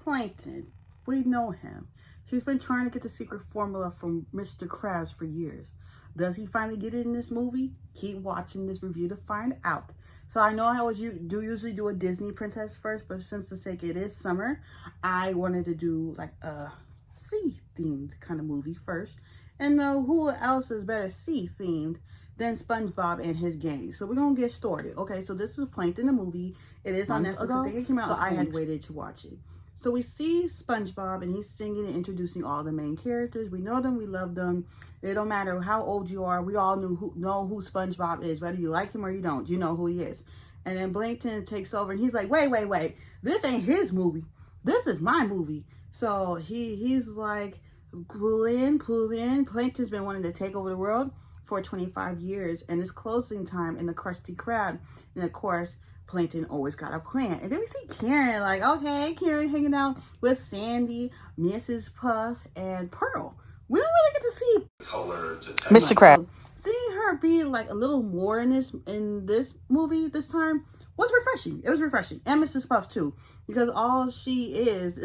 Plankton, we know him. He's been trying to get the secret formula from Mr. Krabs for years. Does he finally get it in this movie? Keep watching this review to find out. So I know I always usually do a Disney princess first, but since the sake it is summer, I wanted to do like a sea themed kind of movie first. And who else is better sea themed than SpongeBob and his gang? So we're gonna get started. Okay, so this is Plankton the movie. It is on Netflix. I think it came out, so I had waited to watch it. So we see SpongeBob and he's singing and introducing all the main characters. We know them, we love them. It don't matter how old you are. We all know who SpongeBob is, whether you like him or you don't. You know who he is. And then Plankton takes over and he's like, wait. This ain't his movie. This is my movie. So he's like, pull in. Plankton's been wanting to take over the world for 25 years. And it's closing time in the Krusty Krab. And of course, Plankton always got a plan. And then we see Karen, like, okay, Karen hanging out with Sandy, Mrs. Puff, and Pearl. We don't really get to see color to Mr. Krabs. So seeing her be like a little more in this movie this time was refreshing. It was refreshing. And Mrs. Puff too. Because all she is,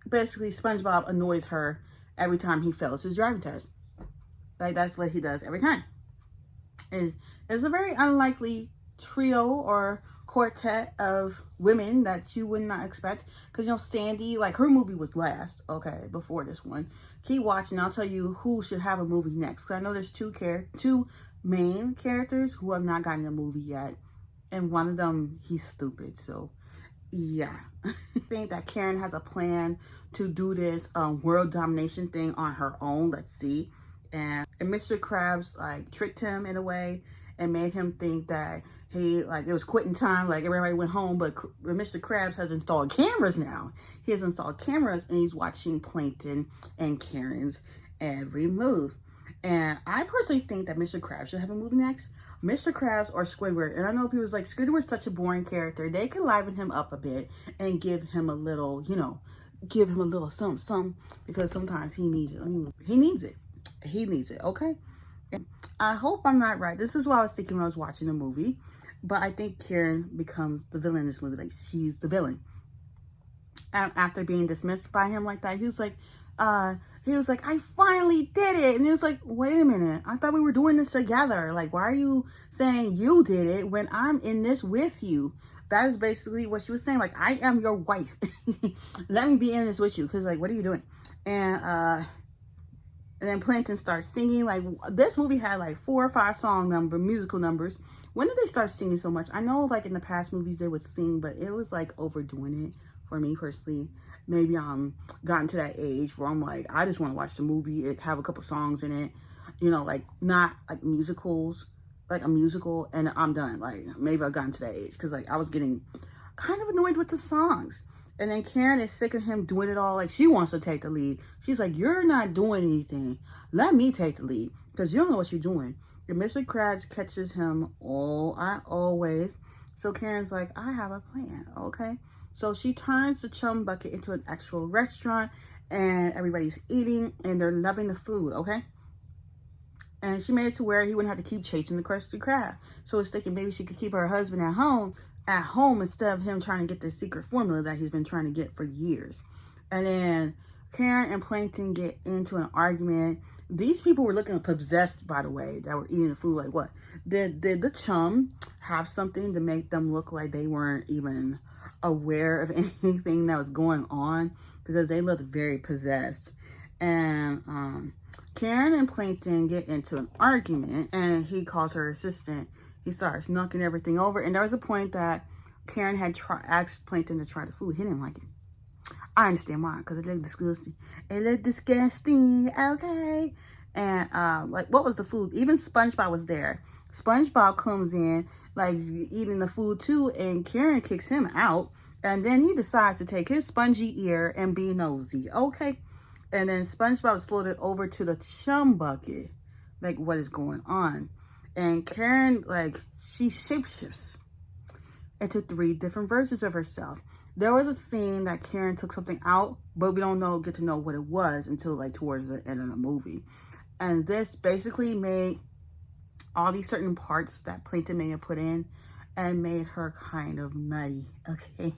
basically SpongeBob annoys her every time he fails his driving test. Like that's what he does every time. It's a very unlikely trio or quartet of women that you would not expect, because you know Sandy, like her movie was last, okay, before this one. Keep watching, I'll tell you who should have a movie next, because I know there's two main characters who have not gotten a movie yet, and one of them, he's stupid. So yeah. I think that Karen has a plan to do this world domination thing on her own. Let's see. And Mr. Krabs like tricked him in a way and made him think that it was quitting time, like everybody went home, but Mr. Krabs has installed cameras now. He has installed cameras and he's watching Plankton and Karen's every move. And I personally think that Mr. Krabs should have a movie next. Mr. Krabs or Squidward. And I know people's like, Squidward's such a boring character. They can liven him up a bit and give him a little, give him a little something, because sometimes he needs it. He needs it, okay? I hope I'm not right. This is what I was thinking when I was watching the movie. But I think Karen becomes the villain in this movie. Like, she's the villain. After being dismissed by him like that, he was like, I finally did it. And he was like, wait a minute. I thought we were doing this together. Like, why are you saying you did it when I'm in this with you? That is basically what she was saying. Like, I am your wife. Let me be in this with you. Because, like, what are you doing? And then Plankton starts singing. Like, this movie had like 4 or 5 musical numbers. When did they start singing so much? I know like in the past movies they would sing, but it was like overdoing it for me personally. Maybe I'm gotten to that age where I'm like, I just want to watch the movie, it have a couple songs in it, like not like musicals, like a musical, and I'm done. Like maybe I've gotten to that age because like I was getting kind of annoyed with the songs. And then Karen is sick of him doing it all. Like, she wants to take the lead. She's like, you're not doing anything. Let me take the lead, because you don't know what you're doing. And Mr. Krabs catches him always. So Karen's like, I have a plan, okay? So she turns the chum bucket into an actual restaurant, and everybody's eating, and they're loving the food, okay? And she made it to where he wouldn't have to keep chasing the Krusty Krab. So it's thinking maybe she could keep her husband at home instead of him trying to get the secret formula that he's been trying to get for years. And then Karen and Plankton get into an argument. These people were looking possessed, by the way, that were eating the food. Like, what? Did the chum have something to make them look like they weren't even aware of anything that was going on? Because they looked very possessed. And Karen and Plankton get into an argument, and he calls her assistant. He starts knocking everything over. And there was a point that Karen had asked Plankton to try the food. He didn't like it. I understand why, because it looked disgusting. It looked disgusting, okay? And, like, what was the food? Even SpongeBob was there. SpongeBob comes in, like, eating the food, too, and Karen kicks him out. And then he decides to take his spongy ear and be nosy, okay? And then SpongeBob is floated over to the chum bucket. Like, what is going on? And Karen, like, she shapeshifts into 3 different versions of herself. There was a scene that Karen took something out, but we don't get to know what it was until like towards the end of the movie. And this basically made all these certain parts that Plankton may have put in and made her kind of nutty, okay?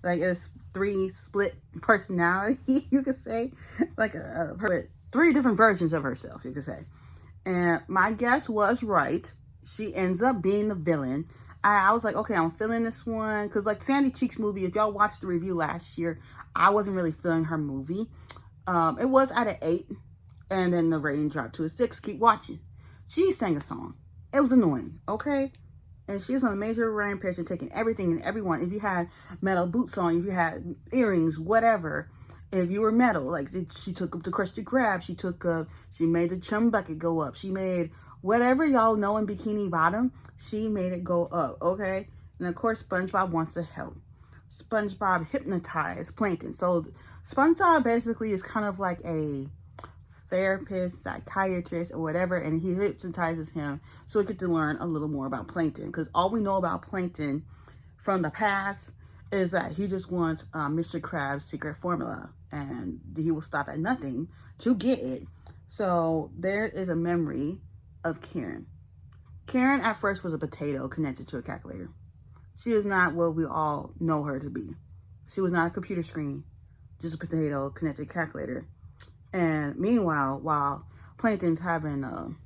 Like it's 3 split personality, you could say. Like her 3 different versions of herself, you could say. And my guess was right. She ends up being the villain. I was like, okay, I'm feeling this one. Because like Sandy Cheeks movie, if y'all watched the review last year, I wasn't really feeling her movie. It was at an 8. And then the rating dropped to a 6. Keep watching. She sang a song. It was annoying, okay? And she was on a major rampage and taking everything and everyone. If you had metal boots on, if you had earrings, whatever. If you were metal, like she took up the Krusty Krab, she made the chum bucket go up. She made whatever y'all know in Bikini Bottom, she made it go up, okay? And of course, SpongeBob wants to help. SpongeBob hypnotized Plankton. So SpongeBob basically is kind of like a therapist, psychiatrist, or whatever, and he hypnotizes him so he gets to learn a little more about Plankton. Because all we know about Plankton from the past is that he just wants Mr. Krabs' secret formula, and he will stop at nothing to get it. So there is a memory of Karen. Karen at first was a potato connected to a calculator. She is not what we all know her to be. She was not a computer screen, just a potato connected to a calculator. And meanwhile, while Plankton's having a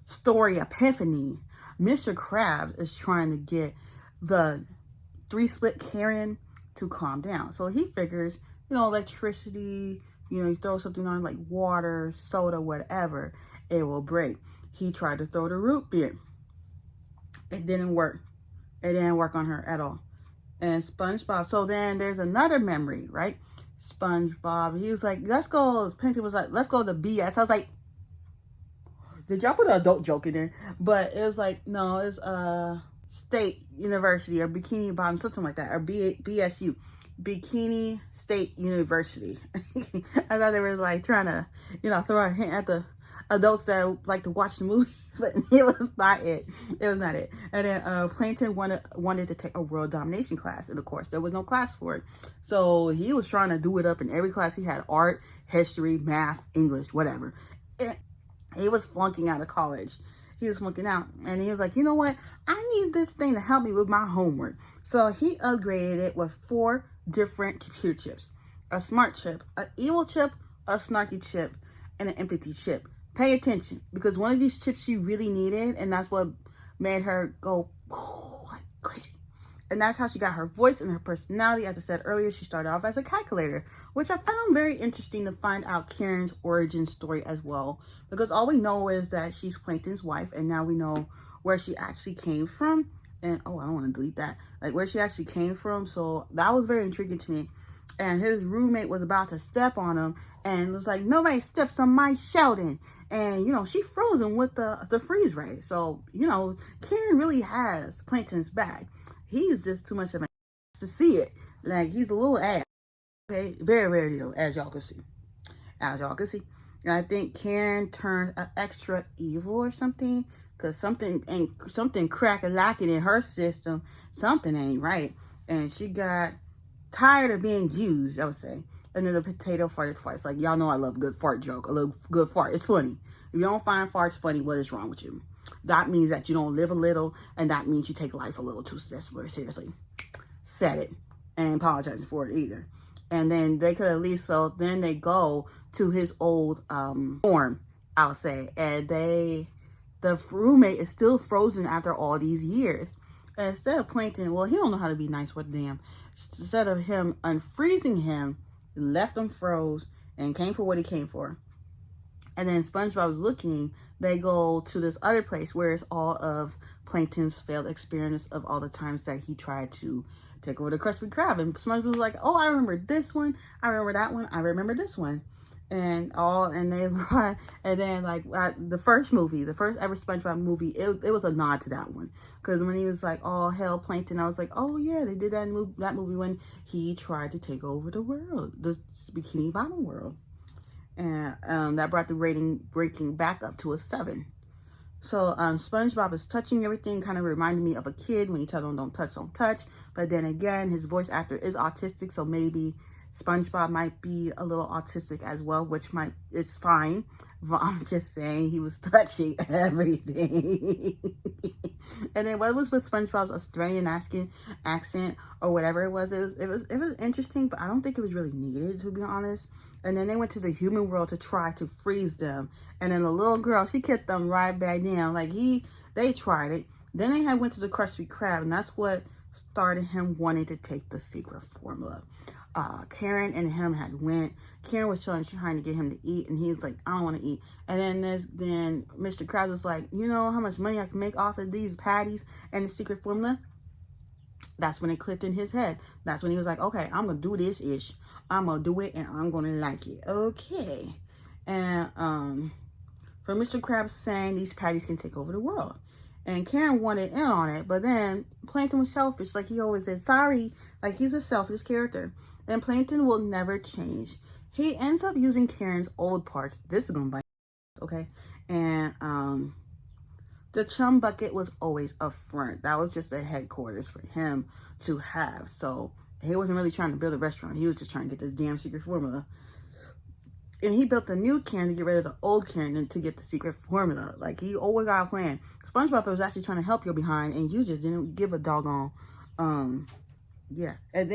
story epiphany, Mr. Krabs is trying to get the 3-split Karen to calm down. So he figures, electricity, you throw something on like water, soda, whatever, it will break. He tried to throw the root beer. It didn't work. It didn't work on her at all. And SpongeBob, so then there's another memory, right? SpongeBob, he was like, let's go. Plankton was like, let's go to BS. I was like, did y'all put an adult joke in there? But it was like, no, it's State University or Bikini Bottom, something like that, or BSU, Bikini State University. I thought they were like trying to, throw a hint at the adults that like to watch the movies, but it was not it. It was not it. And then Plankton wanted to take a world domination class, and of course there was no class for it. So he was trying to do it up in every class he had: art, history, math, English, whatever. He was flunking out of college. He was flunking out, and he was like, you know what? I need this thing to help me with my homework. So he upgraded it with 4 different computer chips: a smart chip, an evil chip, a snarky chip, and an empathy chip. Pay attention, because one of these chips she really needed, and that's what made her go like crazy. And that's how she got her voice and her personality. As I said earlier, she started off as a calculator, which I found very interesting to find out Karen's origin story as well. Because all we know is that she's Plankton's wife, and now we know where she actually came from. And, oh, I don't want to delete that. Like, where she actually came from. So that was very intriguing to me. And his roommate was about to step on him and was like, nobody steps on my Sheldon. And, she frozen with the freeze ray. So, Karen really has Plankton's back. He's just too much of an ass to see it. Like, he's a little ass. Okay? Very, very little, as y'all can see. As y'all can see. And I think Karen turns extra evil or something. Because something crack-a-lacking in her system. Something ain't right. And she got tired of being used, I would say. And then the potato farted twice. Like, y'all know I love a good fart joke. A little good fart. It's funny. If you don't find farts funny, what is wrong with you? That means that you don't live a little, and that means you take life a little too seriously. Said it. And ain't apologizing for it either. And then they could at least, so then they go to his old form, I'll say. And the roommate is still frozen after all these years. And instead of Plankton, well, he don't know how to be nice with them. Instead of him unfreezing him, left him froze and came for what he came for. And then SpongeBob was looking, they go to this other place where it's all of Plankton's failed experience of all the times that he tried to take over the Krusty Krab. And SpongeBob was like, oh, I remember this one. I remember that one. I remember this one. And then like the first ever SpongeBob movie, it was a nod to that one. Because when he was like, oh, hell, Plankton, I was like, oh, yeah, they did that movie when he tried to take over the world, the Bikini Bottom world. And that brought the rating breaking back up to a 7. So SpongeBob is touching everything, kind of reminded me of a kid when you tell them don't touch, don't touch. But then again, his voice actor is autistic, so maybe SpongeBob might be a little autistic as well, which might is fine. But I'm just saying he was touching everything. And then what was with SpongeBob's Australian accent or whatever it was, it was interesting, but I don't think it was really needed, to be honest. And then they went to the human world to try to freeze them. And then the little girl, she kicked them right back down. Like they tried it. Then they went to the Krusty Krab, and that's what started him wanting to take the secret formula. Karen and him had went. Karen was trying to get him to eat, and he's like, I don't want to eat. And then Mr. Krabs was like, you know how much money I can make off of these patties and the secret formula? That's when it clicked in his head. That's when he was like, okay, I'm going to do this ish. I'm going to do it, and I'm going to like it. Okay. And for Mr. Krabs saying these patties can take over the world. And Karen wanted in on it, but then Plankton was selfish, like he always said. Sorry, like he's a selfish character. And Plankton will never change. He ends up using Karen's old parts. This is gonna bite, okay? And the chum bucket was always a front. That was just a headquarters for him to have. So he wasn't really trying to build a restaurant. He was just trying to get this damn secret formula. And he built a new Karen to get rid of the old Karen and to get the secret formula. Like, he always got a plan. SpongeBob was actually trying to help your behind, and you just didn't give a doggone, yeah. And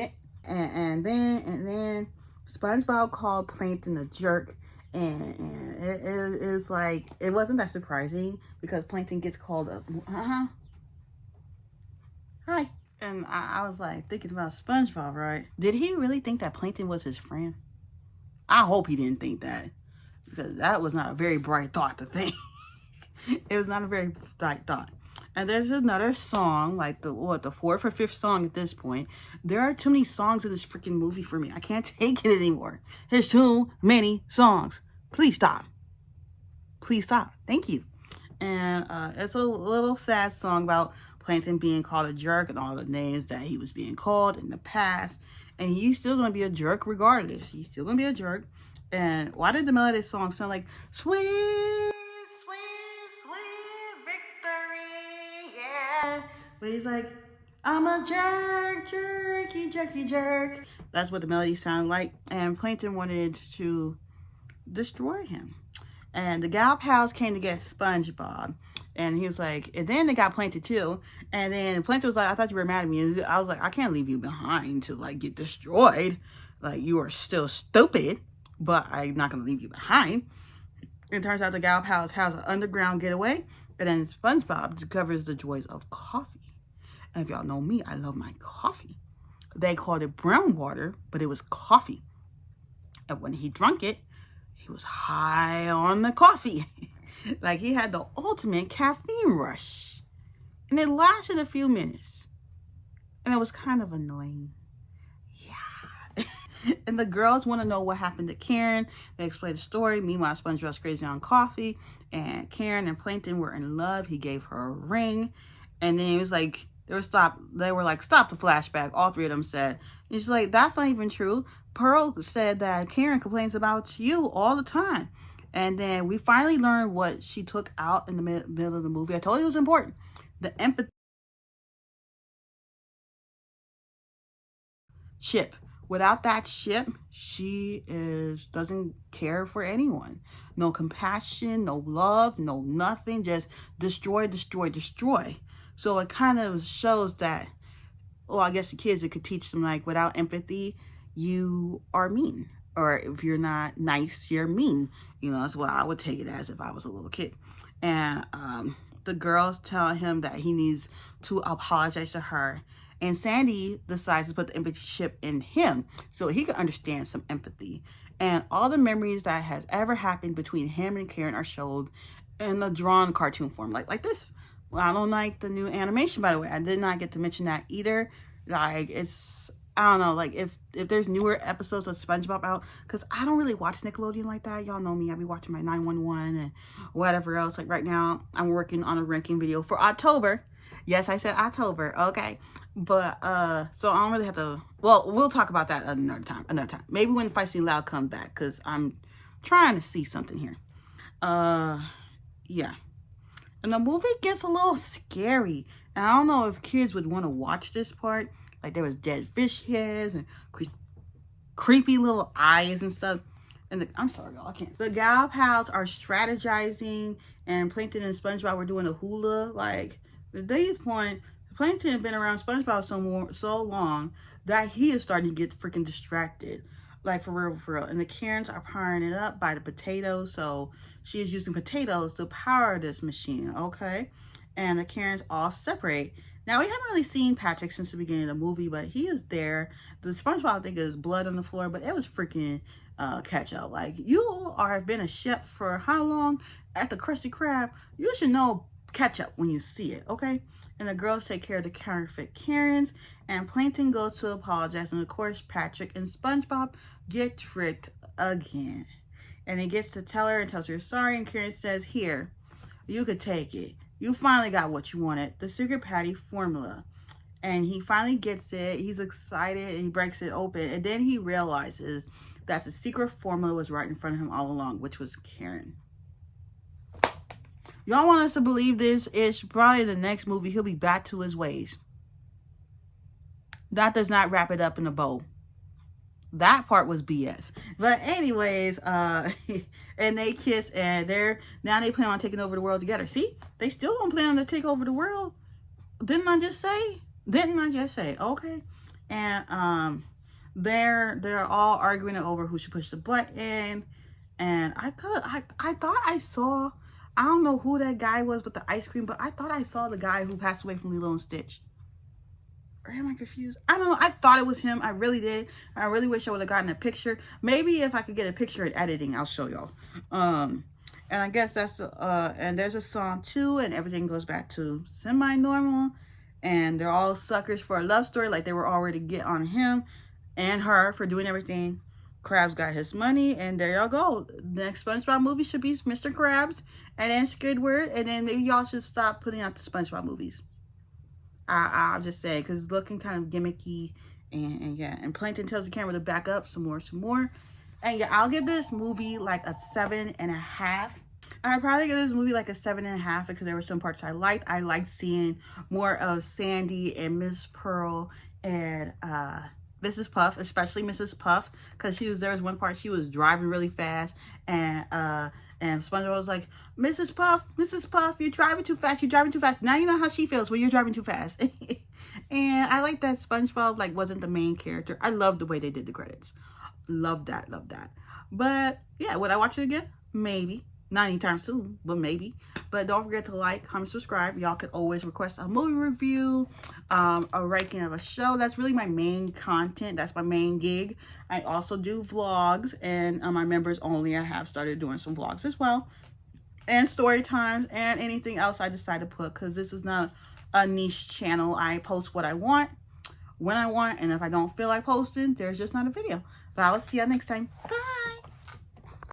then SpongeBob called Plankton a jerk, and it was like, it wasn't that surprising, because Plankton gets called a, hi. And I was like, thinking about SpongeBob, right? Did he really think that Plankton was his friend? I hope he didn't think that, because that was not a very bright thought to think. It was not a very bright thought. And there's another song, like the fourth or fifth song at this point. There are too many songs in this freaking movie for me. I can't take it anymore. There's too many songs. Please stop. Please stop. Thank you. And it's a little sad song about Plankton being called a jerk and all the names that he was being called in the past. And he's still going to be a jerk regardless. He's still going to be a jerk. And why did the melody of this song sound like sweet, sweet, sweet victory? Yeah. But he's like, I'm a jerk, jerky, jerky, jerk. That's what the melody sounded like. And Plankton wanted to destroy him. And the Gal Pals came to get SpongeBob. And he was like, and then they got Plankton too. And then Plankton was like, I thought you were mad at me. And I was like, I can't leave you behind to like get destroyed. Like, you are still stupid, but I'm not going to leave you behind. It turns out the Gal Pals has an underground getaway. And then SpongeBob discovers the joys of coffee. And if y'all know me, I love my coffee. They called it brown water, but it was coffee. And when he drank it, he was high on the coffee. Like, he had the ultimate caffeine rush. And it lasted a few minutes. And it was kind of annoying. Yeah. And the girls want to know what happened to Karen. They explain the story. Meanwhile, SpongeBob's crazy on coffee. And Karen and Plankton were in love. He gave her a ring. And then he was like, they were like, stop the flashback. All three of them said. And she's like, that's not even true. Pearl said that Karen complains about you all the time. And then we finally learned what she took out in the middle of the movie. I told you it was important. The empathy chip. Without that chip, she doesn't care for anyone. No compassion, no love, no nothing. Just destroy, destroy, destroy. So it kind of shows that, well, I guess the kids, it could teach them, like, without empathy, you are mean. Or if you're not nice, you're mean. You know, that's what I would take it as if I was a little kid. And the girls tell him that he needs to apologize to her. And Sandy decides to put the empathy chip in him so he can understand some empathy. And all the memories that has ever happened between him and Karen are showed in the drawn cartoon form. Like this. Well, I don't like the new animation, by the way. I did not get to mention that either. Like, it's, I don't know, like, if there's newer episodes of SpongeBob out, because I don't really watch Nickelodeon like that. Y'all know me. I be watching my 911 and whatever else. Like, right now, I'm working on a ranking video for October. Yes, I said October. Okay. But, so I don't really have to, well, we'll talk about that another time. Maybe when Feisty Loud comes back, because I'm trying to see something here. Yeah. And the movie gets a little scary. And I don't know if kids would want to watch this part. Like, there was dead fish heads and creepy little eyes and stuff. And I'm sorry, y'all, I can't. The gal pals are strategizing, and Plankton and SpongeBob were doing a hula. Like, at this point, Plankton had been around SpongeBob so long that he is starting to get freaking distracted. Like, for real, for real. And the Karens are powering it up by the potatoes. So she is using potatoes to power this machine, okay? And the Karens all separate. Now, we haven't really seen Patrick since the beginning of the movie, but he is there. The SpongeBob thing is blood on the floor, but it was freaking ketchup. Like, you have been a chef for how long at the Krusty Krab? You should know ketchup when you see it, okay? And the girls take care of the counterfeit Karens, and Plankton goes to apologize, and of course, Patrick and SpongeBob get tricked again. And he gets to tell her and tells her sorry, and Karen says, here, you could take it. You finally got what you wanted, the secret patty formula. And he finally gets it. He's excited, and he breaks it open. And then he realizes that the secret formula was right in front of him all along, which was Karen. Y'all want us to believe this? It's probably the next movie, he'll be back to his ways. That does not wrap it up in a bow. That part was BS. But anyways, and they kiss, and now they plan on taking over the world together. See? They still don't plan to take over the world. Didn't I just say? Okay. And they're all arguing over who should push the button. And I thought I saw, I don't know who that guy was with the ice cream, but I thought I saw the guy who passed away from Lilo and Stitch. Or am I confused? I don't know. I thought it was him. I really did. I really wish I would have gotten a picture. Maybe if I could get a picture in editing, I'll show y'all. And I guess that's, and there's a song too, and everything goes back to semi-normal. And they're all suckers for a love story, like they were already get on him and her for doing everything. Krabs got his money, and there y'all go. The next SpongeBob movie should be Mr. Krabs, and then Squidward, and then maybe y'all should stop putting out the SpongeBob movies. I'll just say, because it's looking kind of gimmicky, and yeah. And Plankton tells the camera to back up some more. And yeah, I'll give this movie like a 7.5. I'd probably give this movie like a 7.5 because there were some parts I liked. I liked seeing more of Sandy and Miss Pearl and Mrs. Puff, especially Mrs. Puff, because there was one part she was driving really fast, and SpongeBob was like, Mrs. Puff, you're driving too fast. Now you know how she feels when you're driving too fast. And I like that SpongeBob like wasn't the main character. I love the way they did the credits. Love that. But yeah, would I watch it again? Maybe. Not anytime soon, but maybe. But don't forget to like, comment, subscribe. Y'all can always request a movie review, a ranking of a show. That's really my main content. That's my main gig. I also do vlogs, and on my members only, I have started doing some vlogs as well. And story times, and anything else I decide to put, because this is not a niche channel. I post what I want, when I want, and if I don't feel like posting, there's just not a video. But I will see you next time. Bye.